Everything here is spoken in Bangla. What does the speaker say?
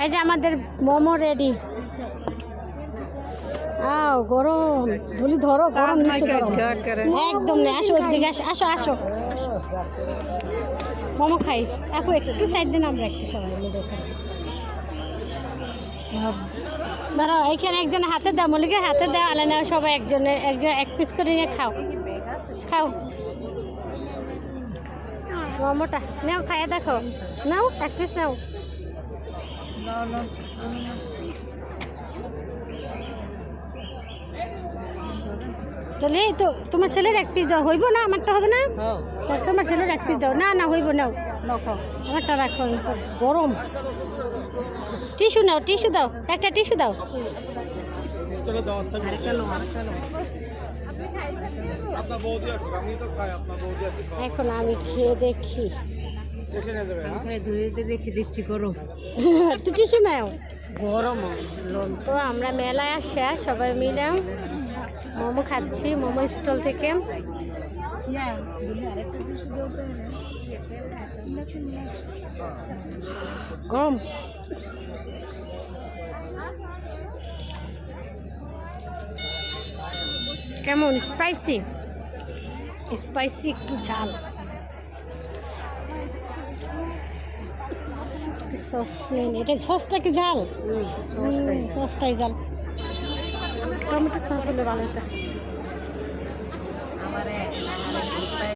এই যে আমাদের মোমো রেডি। আও গরম ধুলি ধরো, গরম নিচে একদম নেই। আসো ওদিকে, আসো আসো মোমো খাই। আপু একটু সাইড দিন, আমরা একটু সবাই মিলে দেখো। দাঁড়াও, এখানে একজন হাতে দাও, মলিকে হাতে দাও, আলাদা সবাই একজন এক পিস করে নিয়ে খাও খাও মোমোটা নাও, খাইয়ে দেখো। নাও এক পিস নাও। তাহলে তো তোমার ছেলের এক পিস দাও, হইব না? আমারটা হবে না? তোমার ছেলের এক পিস দাও। না না হইব, নাও আমারটা রাখো। গরম। টিস্যু নাও, টিস্যু দাও, একটা টিস্যু দাও। এখন আমি খেয়ে দেখি। রেখে দিচ্ছি গরম। তো টিস্যু নাও, গরম। তো আমরা মেলায় আসা সবাই মিলে মোমো খাচ্ছি, মোমো স্টল থেকে। গরম। কেমন? স্পাইসি? স্পাইসি, একটু ঝাল। সস নেই, এটা সসটা কি ঝাল? সসটাই ঝাল। টমেটো সস হলে ভালো হতো।